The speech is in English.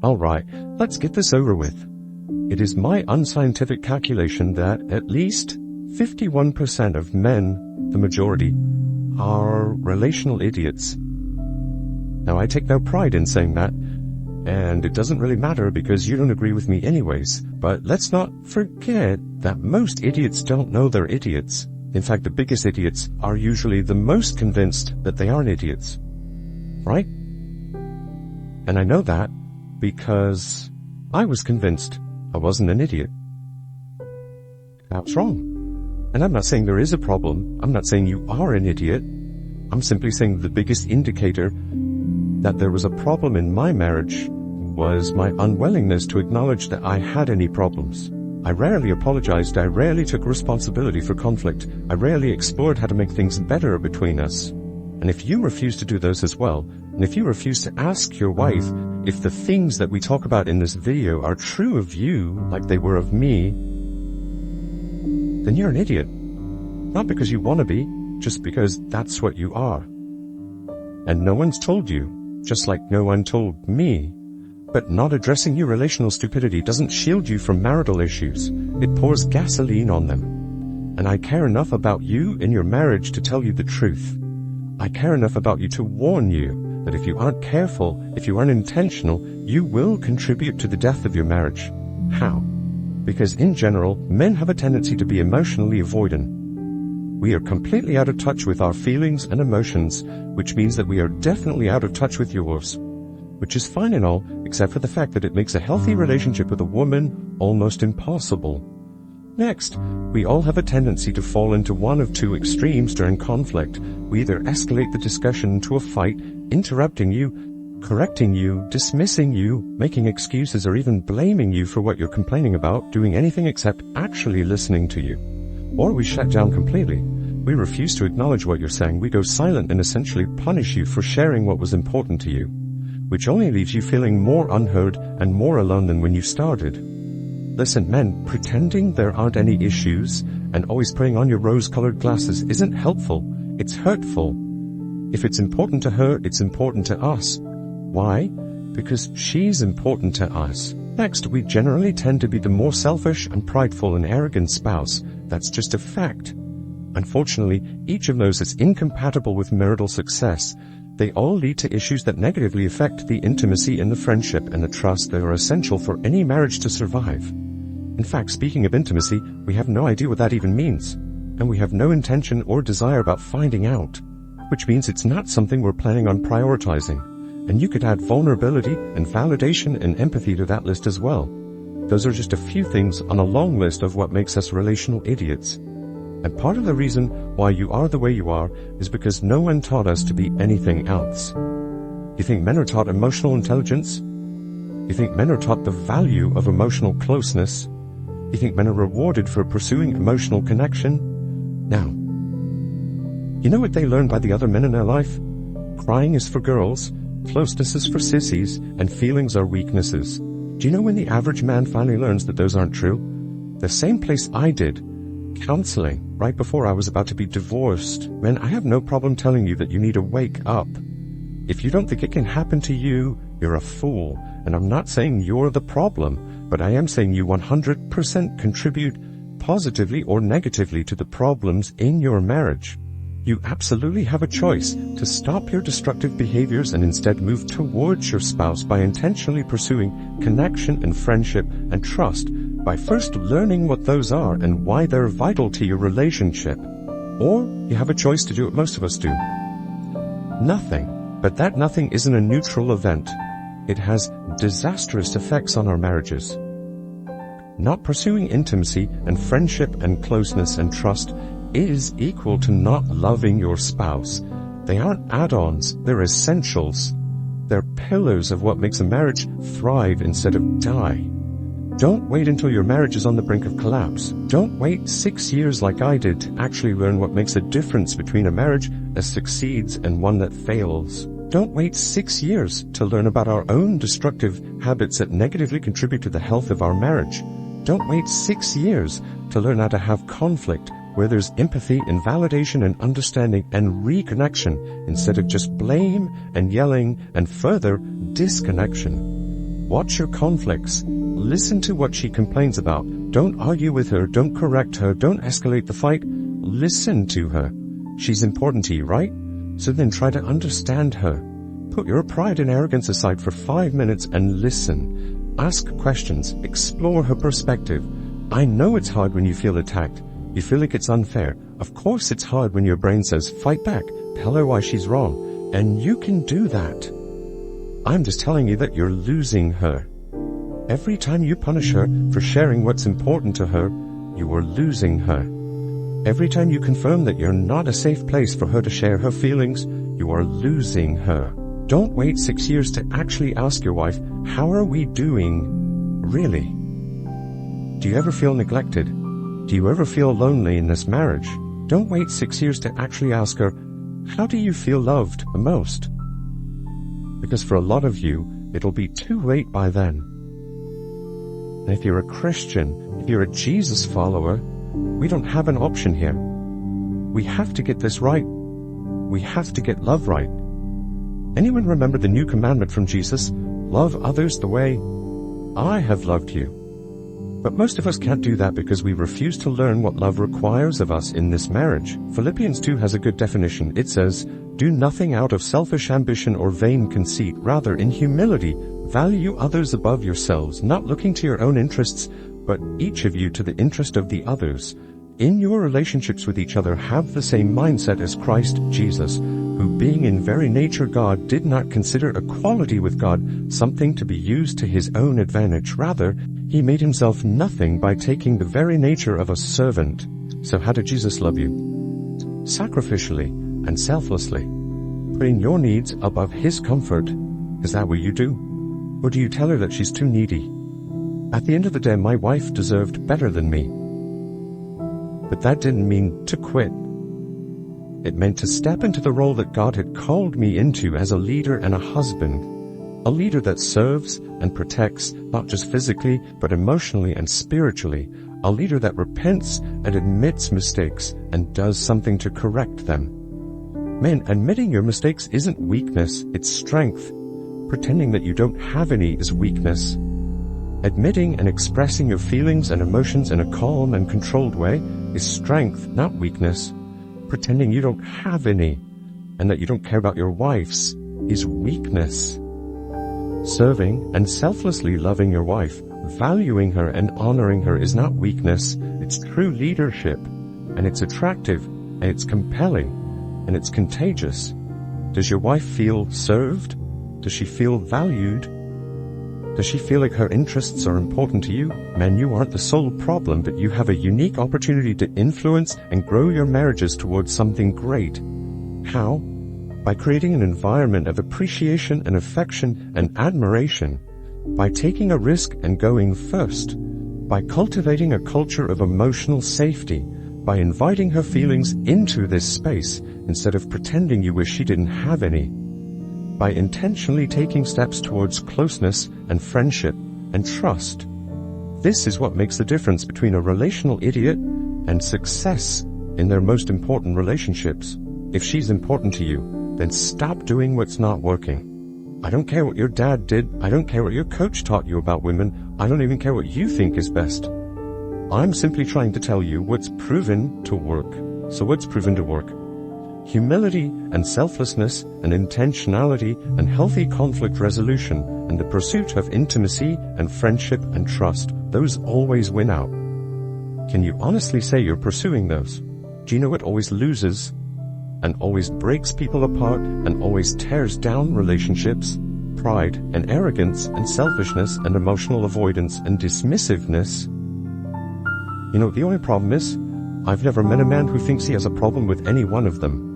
Alright, let's get this over with. It is my unscientific calculation that at least 51% of men, the majority, are relational idiots. Now, I take no pride in saying that, and it doesn't really matter because you don't agree with me anyways. But let's not forget that most idiots don't know they're idiots. In fact, the biggest idiots are usually the most convinced that they aren't idiots. Right? And I know that because I was convinced I wasn't an idiot. That was wrong. And I'm not saying there is a problem. I'm not saying you are an idiot. I'm simply saying the biggest indicator that there was a problem in my marriage was my unwillingness to acknowledge that I had any problems. I rarely apologized. I rarely took responsibility for conflict. I rarely explored how to make things better between us. And if you refuse to do those as well, and if you refuse to ask your wife if the things that we talk about in this video are true of you like they were of me, then you're an idiot. Not because you want to be, just because that's what you are. And no one's told you, just like no one told me. But not addressing your relational stupidity doesn't shield you from marital issues. It pours gasoline on them. And I care enough about you in your marriage to tell you the truth. I care enough about you to warn you that if you aren't careful, if you aren't intentional, you will contribute to the death of your marriage. How? Because in general, men have a tendency to be emotionally avoidant. We are completely out of touch with our feelings and emotions, which means that we are definitely out of touch with yours. Which is fine and all, except for the fact that it makes a healthy relationship with a woman almost impossible. Next, we all have a tendency to fall into one of two extremes during conflict. We either escalate the discussion into a fight, interrupting you, correcting you, dismissing you, making excuses, or even blaming you for what you're complaining about, doing anything except actually listening to you. Or we shut down completely. We refuse to acknowledge what you're saying. We go silent and essentially punish you for sharing what was important to you, which only leaves you feeling more unheard and more alone than when you started. Listen, men, pretending there aren't any issues and always putting on your rose-colored glasses isn't helpful. It's hurtful. If it's important to her, it's important to us. Why? Because she's important to us. Next, we generally tend to be the more selfish and prideful and arrogant spouse. That's just a fact. Unfortunately, each of those is incompatible with marital success. They all lead to issues that negatively affect the intimacy and the friendship and the trust that are essential for any marriage to survive. In fact, speaking of intimacy, we have no idea what that even means. And we have no intention or desire about finding out. Which means it's not something we're planning on prioritizing. And you could add vulnerability and validation and empathy to that list as well. Those are just a few things on a long list of what makes us relational idiots. And part of the reason why you are the way you are is because no one taught us to be anything else. You think men are taught emotional intelligence? You think men are taught the value of emotional closeness? You think men are rewarded for pursuing emotional connection? Now, you know what they learn by the other men in their life? Crying is for girls, closeness is for sissies, and feelings are weaknesses. Do you know when the average man finally learns that those aren't true? The same place I did. Counseling, right before I was about to be divorced. Man, I have no problem telling you that you need to wake up. If you don't think it can happen to you, you're a fool. And I'm not saying you're the problem, but I am saying you 100% contribute positively or negatively to the problems in your marriage. You absolutely have a choice to stop your destructive behaviors and instead move towards your spouse by intentionally pursuing connection and friendship and trust by first learning what those are and why they're vital to your relationship. Or you have a choice to do what most of us do. Nothing. But that nothing isn't a neutral event. It has disastrous effects on our marriages. Not pursuing intimacy and friendship and closeness and trust is equal to not loving your spouse. They aren't add-ons, they're essentials. They're pillars of what makes a marriage thrive instead of die. Don't wait until your marriage is on the brink of collapse. Don't wait 6 years like I did to actually learn what makes a difference between a marriage that succeeds and one that fails. Don't wait 6 years to learn about our own destructive habits that negatively contribute to the health of our marriage. Don't wait 6 years to learn how to have conflict where there's empathy and validation and understanding and reconnection instead of just blame and yelling and further disconnection. Watch your conflicts. Listen to what she complains about. Don't argue with her. Don't correct her. Don't escalate the fight. Listen to her. She's important to you, right? So then try to understand her. Put your pride and arrogance aside for 5 minutes and listen. Ask questions. Explore her perspective. I know it's hard when you feel attacked. You feel like it's unfair. Of course it's hard when your brain says, fight back. Tell her why she's wrong. And you can do that. I'm just telling you that you're losing her. Every time you punish her for sharing what's important to her, you are losing her. Every time you confirm that you're not a safe place for her to share her feelings, you are losing her. Don't wait 6 years to actually ask your wife, how are we doing, really? Do you ever feel neglected? Do you ever feel lonely in this marriage? Don't wait 6 years to actually ask her, how do you feel loved the most? Because for a lot of you, it'll be too late by then. And if you're a Christian, if you're a Jesus follower, we don't have an option here. We have to get this right. We have to get love right. Anyone remember the new commandment from Jesus? Love others the way I have loved you. But most of us can't do that because we refuse to learn what love requires of us in this marriage. Philippians 2 has a good definition. It says, do nothing out of selfish ambition or vain conceit. Rather, in humility, value others above yourselves, not looking to your own interests, but each of you to the interest of the others. In your relationships with each other, have the same mindset as Christ Jesus, who being in very nature God, did not consider equality with God something to be used to his own advantage. Rather, he made himself nothing by taking the very nature of a servant. So how did Jesus love you? Sacrificially and selflessly, putting your needs above his comfort. Is that what you do? Or do you tell her that she's too needy? At the end of the day, my wife deserved better than me. But that didn't mean to quit. It meant to step into the role that God had called me into as a leader and a husband. A leader that serves and protects, not just physically, but emotionally and spiritually. A leader that repents and admits mistakes and does something to correct them. Men, admitting your mistakes isn't weakness, it's strength. Pretending that you don't have any is weakness. Admitting and expressing your feelings and emotions in a calm and controlled way is strength, not weakness. Pretending you don't have any and that you don't care about your wife's is weakness. Serving and selflessly loving your wife, valuing her and honoring her is not weakness, it's true leadership. And it's attractive, and it's compelling, and it's contagious. Does your wife feel served? Does she feel valued? Does she feel like her interests are important to you? Men, you aren't the sole problem, but you have a unique opportunity to influence and grow your marriages towards something great. How? By creating an environment of appreciation and affection and admiration. By taking a risk and going first. By cultivating a culture of emotional safety. By inviting her feelings into this space instead of pretending you wish she didn't have any. By intentionally taking steps towards closeness and friendship and trust. This is what makes the difference between a relational idiot and success in their most important relationships. If she's important to you, then stop doing what's not working. I don't care what your dad did. I don't care what your coach taught you about women. I don't even care what you think is best. I'm simply trying to tell you what's proven to work. So what's proven to work? Humility and selflessness and intentionality and healthy conflict resolution and the pursuit of intimacy and friendship and trust. Those always win out. Can you honestly say you're pursuing those? Do you know what always loses and always breaks people apart and always tears down relationships? Pride and arrogance and selfishness and emotional avoidance and dismissiveness. You know, the only problem is, I've never met a man who thinks he has a problem with any one of them.